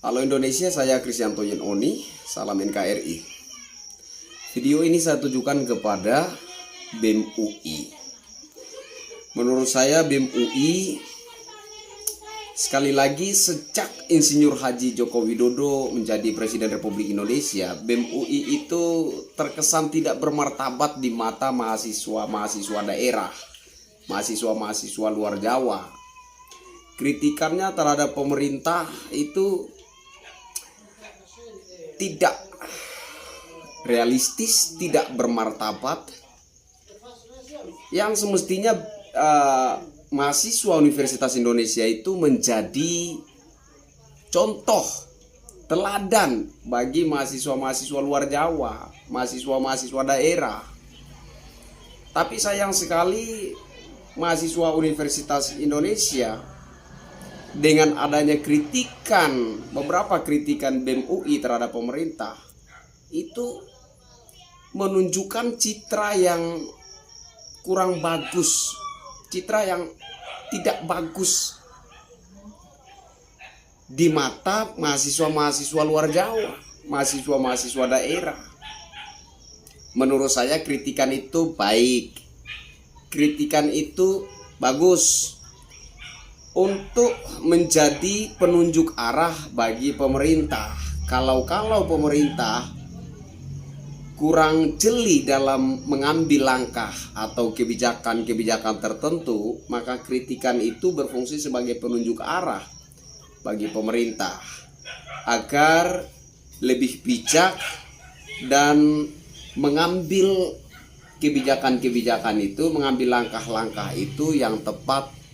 Halo Indonesia, saya Kristianto Oni, salam NKRI. Video ini saya tujukan kepada BEM UI. Menurut saya BEM UI sekali lagi sejak Insinyur Haji Joko Widodo menjadi Presiden Republik Indonesia, BEM UI itu terkesan tidak bermartabat di mata mahasiswa-mahasiswa daerah, mahasiswa-mahasiswa luar Jawa. Kritikannya terhadap pemerintah itu tidak realistis, tidak bermartabat, yang semestinya mahasiswa Universitas Indonesia itu menjadi contoh teladan bagi mahasiswa-mahasiswa luar Jawa, mahasiswa-mahasiswa daerah. Tapi sayang sekali mahasiswa Universitas Indonesia dengan adanya kritikan, beberapa kritikan BEM UI terhadap pemerintah itu menunjukkan citra yang kurang bagus, citra yang tidak bagus di mata mahasiswa-mahasiswa luar Jawa, mahasiswa-mahasiswa daerah. Menurut saya kritikan itu baik, kritikan itu bagus untuk menjadi penunjuk arah bagi pemerintah. Kalau pemerintah kurang jeli dalam mengambil langkah atau kebijakan-kebijakan tertentu, maka kritikan itu berfungsi sebagai penunjuk arah bagi pemerintah agar lebih bijak dan mengambil kebijakan-kebijakan itu, mengambil langkah-langkah itu yang tepat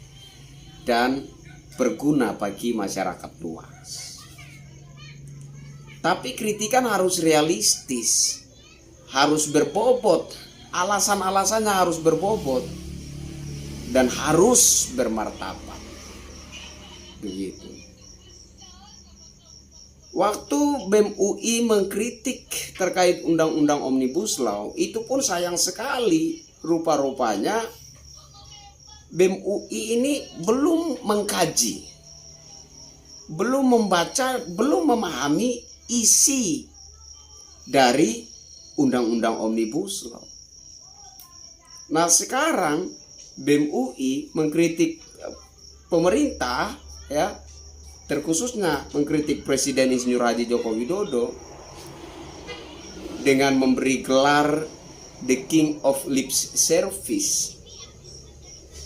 dan berguna bagi masyarakat luas. Tapi kritikan harus realistis, harus berbobot, alasan-alasannya harus berbobot dan harus bermartabat. Begitu. Waktu BEM UI mengkritik terkait undang-undang Omnibus Law, itu pun sayang sekali rupa-rupanya BEM UI ini belum mengkaji, belum membaca, belum memahami isi dari undang-undang Omnibus Law. Nah sekarang BEM UI mengkritik pemerintah, ya, terkhususnya mengkritik Presiden Insinyur Haji Joko Widodo dengan memberi gelar The King of Lip Service,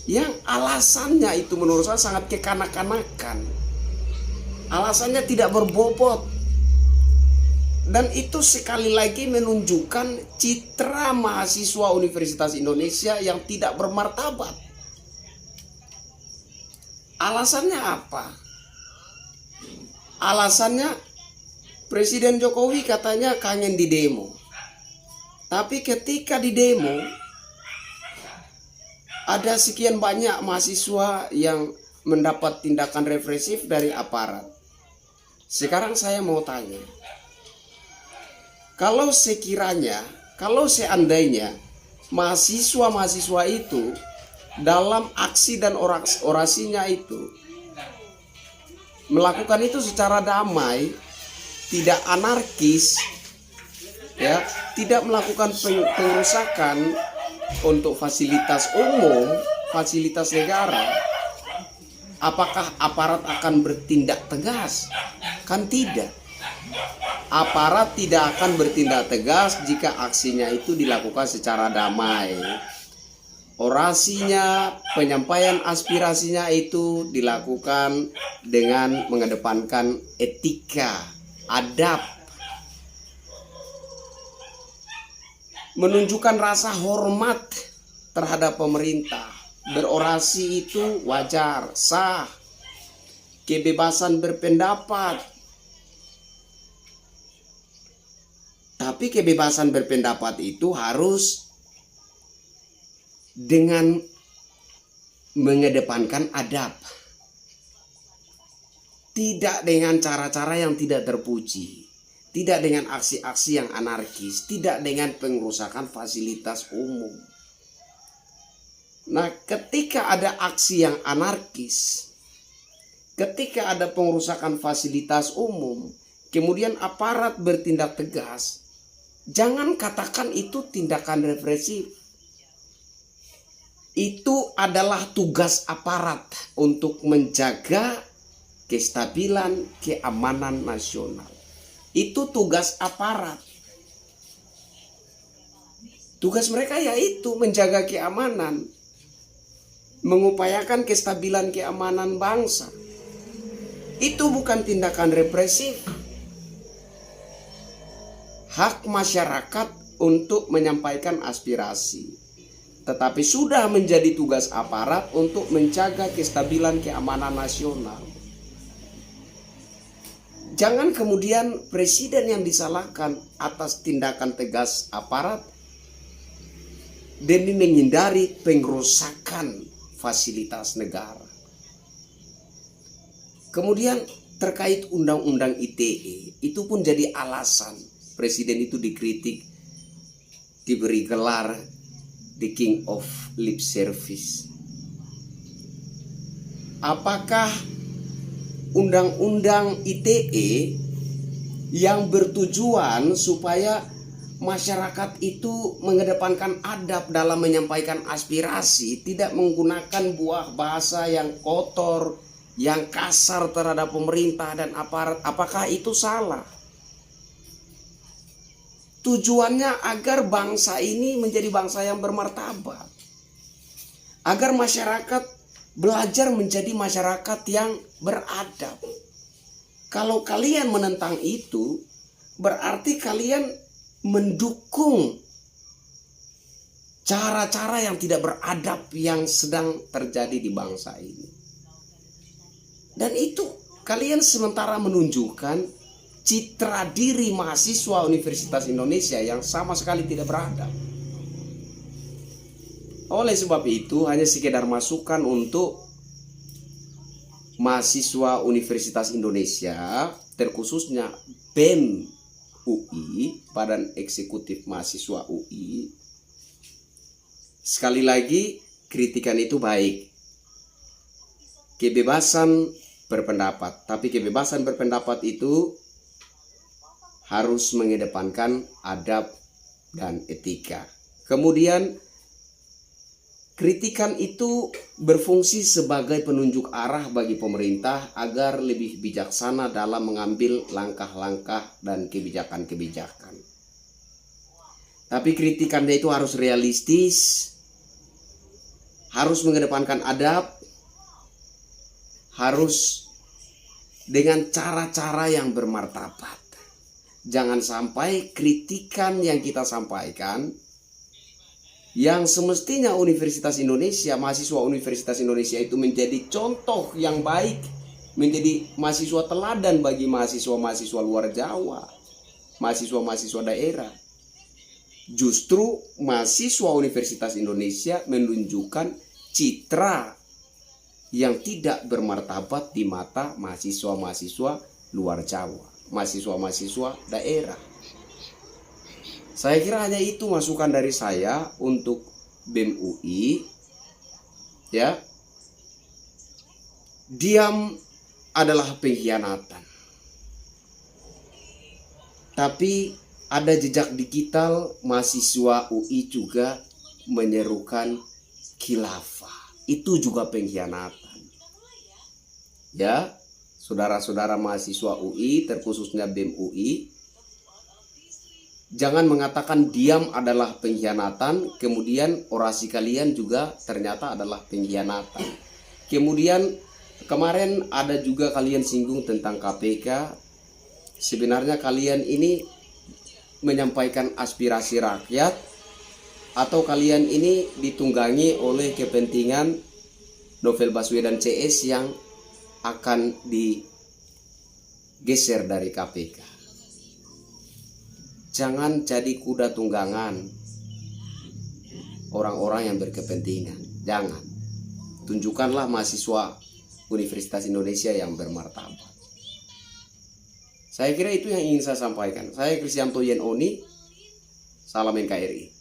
yang alasannya itu menurut saya sangat kekanak-kanakan, alasannya tidak berbobot, dan itu sekali lagi menunjukkan citra mahasiswa Universitas Indonesia yang tidak bermartabat. Alasannya apa? Alasannya Presiden Jokowi katanya kangen di demo, tapi ketika di demo ada sekian banyak mahasiswa yang mendapat tindakan represif dari aparat. Sekarang saya mau tanya, kalau seandainya mahasiswa-mahasiswa itu dalam aksi dan orasinya itu melakukan itu secara damai, tidak anarkis, ya, tidak melakukan pengerusakan untuk fasilitas umum, fasilitas negara, apakah aparat akan bertindak tegas? Kan tidak. Aparat tidak akan bertindak tegas jika aksinya itu dilakukan secara damai. Orasinya, penyampaian aspirasinya itu dilakukan dengan mengedepankan etika, adab, menunjukkan rasa hormat terhadap pemerintah. Berorasi itu wajar, sah, kebebasan berpendapat. Tapi kebebasan berpendapat itu harus dengan mengedepankan adab, tidak dengan cara-cara yang tidak terpuji, tidak dengan aksi-aksi yang anarkis, tidak dengan pengerusakan fasilitas umum. Nah, ketika ada aksi yang anarkis, ketika ada pengerusakan fasilitas umum, kemudian aparat bertindak tegas, jangan katakan itu tindakan represif. Itu adalah tugas aparat untuk menjaga kestabilan keamanan nasional. Itu tugas aparat. Tugas mereka yaitu menjaga keamanan, mengupayakan kestabilan keamanan bangsa. Itu bukan tindakan represif. Hak masyarakat untuk menyampaikan aspirasi, tetapi sudah menjadi tugas aparat untuk menjaga kestabilan keamanan nasional. Jangan kemudian presiden yang disalahkan atas tindakan tegas aparat demi menghindari pengerusakan fasilitas negara. Kemudian terkait undang-undang ITE, itu pun jadi alasan presiden itu dikritik, diberi gelar the king of lip service. Apakah undang-undang ITE yang bertujuan supaya masyarakat itu mengedepankan adab dalam menyampaikan aspirasi, tidak menggunakan buah bahasa yang kotor, yang kasar terhadap pemerintah dan aparat, apakah itu salah? Tujuannya agar bangsa ini menjadi bangsa yang bermartabat, agar masyarakat belajar menjadi masyarakat yang beradab. Kalau kalian menentang itu, berarti kalian mendukung cara-cara yang tidak beradab yang sedang terjadi di bangsa ini. Dan itu kalian sementara menunjukkan citra diri mahasiswa Universitas Indonesia yang sama sekali tidak beradab. Oleh sebab itu, hanya sekedar masukan untuk mahasiswa Universitas Indonesia, terkhususnya BEM UI, Badan Eksekutif Mahasiswa UI. Sekali lagi, kritikan itu baik. Kebebasan berpendapat, tapi kebebasan berpendapat itu harus mengedepankan adab dan etika. Kemudian kritikan itu berfungsi sebagai penunjuk arah bagi pemerintah agar lebih bijaksana dalam mengambil langkah-langkah dan kebijakan-kebijakan. Tapi kritikannya itu harus realistis, harus mengedepankan adab, harus dengan cara-cara yang bermartabat. Jangan sampai kritikan yang kita sampaikan, yang semestinya Universitas Indonesia, mahasiswa Universitas Indonesia itu menjadi contoh yang baik, menjadi mahasiswa teladan bagi mahasiswa-mahasiswa luar Jawa, mahasiswa-mahasiswa daerah. Justru mahasiswa Universitas Indonesia menunjukkan citra yang tidak bermartabat di mata mahasiswa-mahasiswa luar Jawa, mahasiswa-mahasiswa daerah. Saya kira hanya itu masukan dari saya untuk BEM UI. Ya. Diam adalah pengkhianatan. Tapi ada jejak digital mahasiswa UI juga menyerukan khilafah. Itu juga pengkhianatan. Ya, saudara-saudara mahasiswa UI, terkhususnya BEM UI, jangan mengatakan diam adalah pengkhianatan, kemudian orasi kalian juga ternyata adalah pengkhianatan. Kemudian kemarin ada juga kalian singgung tentang KPK. Sebenarnya kalian ini menyampaikan aspirasi rakyat, atau kalian ini ditunggangi oleh kepentingan Novel Baswedan CS yang akan digeser dari KPK. Jangan jadi kuda tunggangan orang-orang yang berkepentingan. Jangan. Tunjukkanlah mahasiswa Universitas Indonesia yang bermartabat. Saya kira itu yang ingin saya sampaikan. Saya Kristianto Yen Oni, salam NKRI.